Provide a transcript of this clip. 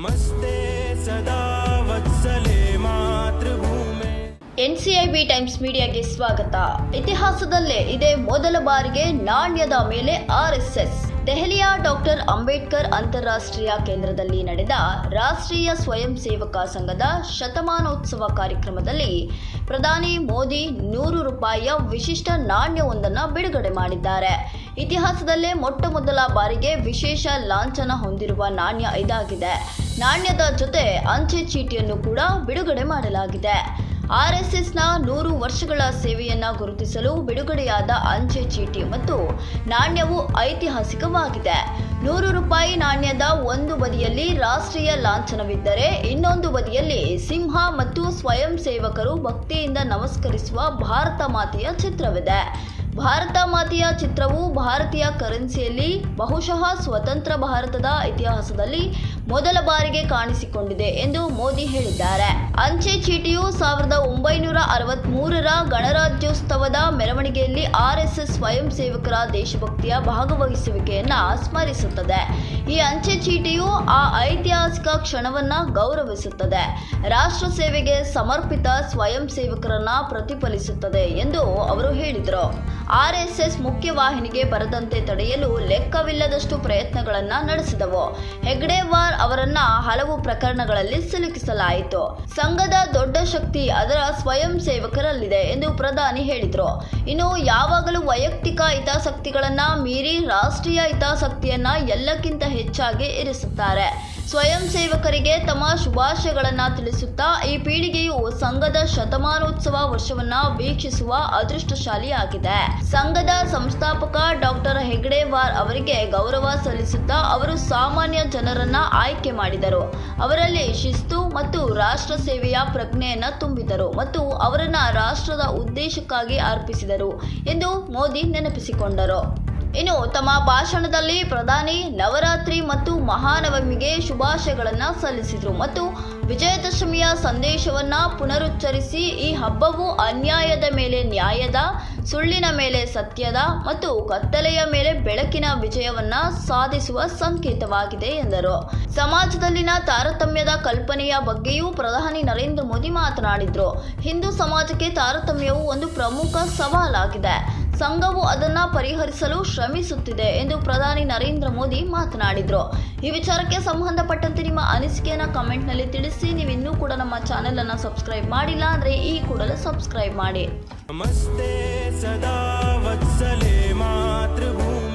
ನಮಸ್ತೆ ಸದಾ ವತ್ಸಲೆ ಮಾತೃಭೂಮೆ. NCIB times ಮೀಡಿಯಾಗೆ ಸ್ವಾಗತ. ಇತಿಹಾಸದಲ್ಲೇ ಇದೇ ಮೊದಲ ಬಾರಿಗೆ ನಾಣ್ಯದ ಮೇಲೆ ಆರ್ಎಸ್ಎಸ್. ದೆಹಲಿಯ ಡಾಕ್ಟರ್ ಅಂಬೇಡ್ಕರ್ ಅಂತಾರಾಷ್ಟ್ರೀಯ ಕೇಂದ್ರದಲ್ಲಿ ನಡೆದ ರಾಷ್ಟ್ರೀಯ ಸ್ವಯಂ ಸೇವಕ ಸಂಘದ ಶತಮಾನೋತ್ಸವ ಕಾರ್ಯಕ್ರಮದಲ್ಲಿ ಪ್ರಧಾನಿ ಮೋದಿ 100 ರೂಪಾಯಿಯ ವಿಶಿಷ್ಟ ನಾಣ್ಯವೊಂದನ್ನು ಬಿಡುಗಡೆ ಮಾಡಿದ್ದಾರೆ. ಇತಿಹಾಸದಲ್ಲೇ ಮೊಟ್ಟಮೊದಲ ಬಾರಿಗೆ ವಿಶೇಷ ಲಾಂಛನ ಹೊಂದಿರುವ ನಾಣ್ಯ ಇದಾಗಿದೆ. ನಾಣ್ಯದ ಜೊತೆ ಅಂಚೆ ಚೀಟಿಯನ್ನು ಕೂಡ ಬಿಡುಗಡೆ ಮಾಡಲಾಗಿದೆ. ಆರ್ಎಸ್ಎಸ್ನ 100 ವರ್ಷಗಳ ಸೇವೆಯನ್ನು ಗುರುತಿಸಲು ಬಿಡುಗಡೆಯಾದ ಅಂಚೆ ಚೀಟಿ ಮತ್ತು ನಾಣ್ಯವು ಐತಿಹಾಸಿಕವಾಗಿದೆ. 100 ರೂಪಾಯಿ ನಾಣ್ಯದ ಒಂದು ಬದಿಯಲ್ಲಿ ರಾಷ್ಟ್ರೀಯ ಲಾಂಛನವಿದ್ದರೆ ಇನ್ನೊಂದು ಬದಿಯಲ್ಲಿ ಸಿಂಹ ಮತ್ತು ಸ್ವಯಂ ಸೇವಕರು ಭಕ್ತಿಯಿಂದ ನಮಸ್ಕರಿಸುವ ಭಾರತ ಮಾತೆಯ ಚಿತ್ರವಿದೆ. ಭಾರತ ಮಾತೆಯ ಚಿತ್ರವು ಭಾರತೀಯ ಕರೆನ್ಸಿಯಲ್ಲಿ ಬಹುಶಃ ಸ್ವತಂತ್ರ ಭಾರತದ ಇತಿಹಾಸದಲ್ಲಿ ಮೊದಲ ಬಾರಿಗೆ ಕಾಣಿಸಿಕೊಂಡಿದೆ ಎಂದು ಮೋದಿ ಹೇಳಿದ್ದಾರೆ. ಅಂಚೆ ಚೀಟಿಯು 1963ರ ಗಣರಾಜ್ಯೋತ್ಸವದ ಮೆರವಣಿಗೆಯಲ್ಲಿ ಆರ್ಎಸ್ಎಸ್ ಸ್ವಯಂ ಸೇವಕರ ದೇಶಭಕ್ತಿಯ ಭಾಗವಹಿಸುವಿಕೆಯನ್ನು ಸ್ಮರಿಸುತ್ತದೆ. ಈ ಅಂಚೆ ಚೀಟಿಯು ಆ ಐತಿಹಾಸಿಕ ಕ್ಷಣವನ್ನು ಗೌರವಿಸುತ್ತದೆ. ರಾಷ್ಟ್ರ ಸೇವೆಗೆ ಸಮರ್ಪಿತ ಸ್ವಯಂ ಸೇವಕರನ್ನ ಪ್ರತಿಫಲಿಸುತ್ತದೆ ಎಂದು ಅವರು ಹೇಳಿದರು. ಆರ್ಎಸ್ಎಸ್ ಮುಖ್ಯವಾಹಿನಿಗೆ ಬರದಂತೆ ತಡೆಯಲು ಲೆಕ್ಕವಿಲ್ಲದಷ್ಟು ಪ್ರಯತ್ನಗಳನ್ನು ನಡೆಸಿದವು. ಹೆಗ್ಡೆವಾರ್ ಅವರನ್ನ ಹಲವು ಪ್ರಕರಣಗಳಲ್ಲಿ ಸಿಲುಕಿಸಲಾಯಿತು. ಸಂಘದ ದೊಡ್ಡ ಶಕ್ತಿ ಅದರ ಸ್ವಯಂ ಸೇವಕರಲ್ಲಿದೆ ಎಂದು ಪ್ರಧಾನಿ ಹೇಳಿದರು. ಇನ್ನು ಯಾವಾಗಲೂ ವೈಯಕ್ತಿಕ ಹಿತಾಸಕ್ತಿಗಳನ್ನ ಮೀರಿ ರಾಷ್ಟ್ರೀಯ ಹಿತಾಸಕ್ತಿಯನ್ನ ಎಲ್ಲಕ್ಕಿಂತ ಹೆಚ್ಚಾಗಿ ಇರಿಸುತ್ತಾರೆ. ಸ್ವಯಂ ಸೇವಕರಿಗೆ ತಮ್ಮ ಶುಭಾಶಯಗಳನ್ನು ತಿಳಿಸುತ್ತಾ ಈ ಪೀಳಿಗೆಯು ಸಂಘದ ಶತಮಾನೋತ್ಸವ ವರ್ಷವನ್ನ ವೀಕ್ಷಿಸುವ ಅದೃಷ್ಟಶಾಲಿಯಾಗಿದೆ. ಸಂಘದ ಸಂಸ್ಥಾಪಕ ಡಾಕ್ಟರ್ ಹೆಗ್ಡೆವಾರ್ ಅವರಿಗೆ ಗೌರವ ಸಲ್ಲಿಸುತ್ತಾ ಅವರು ಸಾಮಾನ್ಯ ಜನರನ್ನ ಆಯ್ಕೆ ಮಾಡಿದರು. ಅವರಲ್ಲಿ ಶಿಸ್ತು ಮತ್ತು ರಾಷ್ಟ್ರ ಸೇವೆಯ ಪ್ರಜ್ಞೆಯನ್ನು ತುಂಬಿದರು ಮತ್ತು ಅವರನ್ನ ರಾಷ್ಟ್ರದ ಉದ್ದೇಶಕ್ಕಾಗಿ ಅರ್ಪಿಸಿದರು ಎಂದು ಮೋದಿ ನೆನಪಿಸಿಕೊಂಡರು. ಇನ್ನು ತಮ್ಮ ಭಾಷಣದಲ್ಲಿ ಪ್ರಧಾನಿ ನವರಾತ್ರಿ ಮತ್ತು ಮಹಾನವಮಿಗೆ ಶುಭಾಶಯಗಳನ್ನು ಸಲ್ಲಿಸಿದರು ಮತ್ತು ವಿಜಯದಶಮಿಯ ಸಂದೇಶವನ್ನು ಪುನರುಚ್ಚರಿಸಿ ಈ ಹಬ್ಬವು ಅನ್ಯಾಯದ ಮೇಲೆ ನ್ಯಾಯದ, ಸುಳ್ಳಿನ ಮೇಲೆ ಸತ್ಯದ ಮತ್ತು ಕತ್ತಲೆಯ ಮೇಲೆ ಬೆಳಕಿನ ವಿಜಯವನ್ನು ಸಾಧಿಸುವ ಸಂಕೇತವಾಗಿದೆ ಎಂದರು. ಸಮಾಜದಲ್ಲಿನ ತಾರತಮ್ಯದ ಕಲ್ಪನೆಯ ಬಗ್ಗೆಯೂ ಪ್ರಧಾನಿ ನರೇಂದ್ರ ಮೋದಿ ಮಾತನಾಡಿದರು. ಹಿಂದೂ ಸಮಾಜಕ್ಕೆ ತಾರತಮ್ಯವು ಒಂದು ಪ್ರಮುಖ ಸವಾಲಾಗಿದೆ. ಸಂಘವು ಅದನ್ನು ಪರಿಹರಿಸಲು ಶ್ರಮಿಸುತ್ತಿದೆ ಎಂದು ಪ್ರಧಾನಿ ನರೇಂದ್ರ ಮೋದಿ ಮಾತನಾಡಿದರು. ಈ ವಿಚಾರಕ್ಕೆ ಸಂಬಂಧಪಟ್ಟಂತೆ ನಿಮ್ಮ ಅನಿಸಿಕೆಯನ್ನು ಕಮೆಂಟ್ನಲ್ಲಿ ತಿಳಿಸಿ. ನೀವು ಇನ್ನೂ ಕೂಡ ನಮ್ಮ ಚಾನೆಲ್ ಅನ್ನು ಸಬ್ಸ್ಕ್ರೈಬ್ ಮಾಡಿಲ್ಲ ಅಂದರೆ ಈ ಕೂಡಲೇ ಸಬ್ಸ್ಕ್ರೈಬ್ ಮಾಡಿ. ನಮಸ್ತೆ ಸದಾ ವತ್ಸಲೆ ಮಾತೃಭೂಮಿ.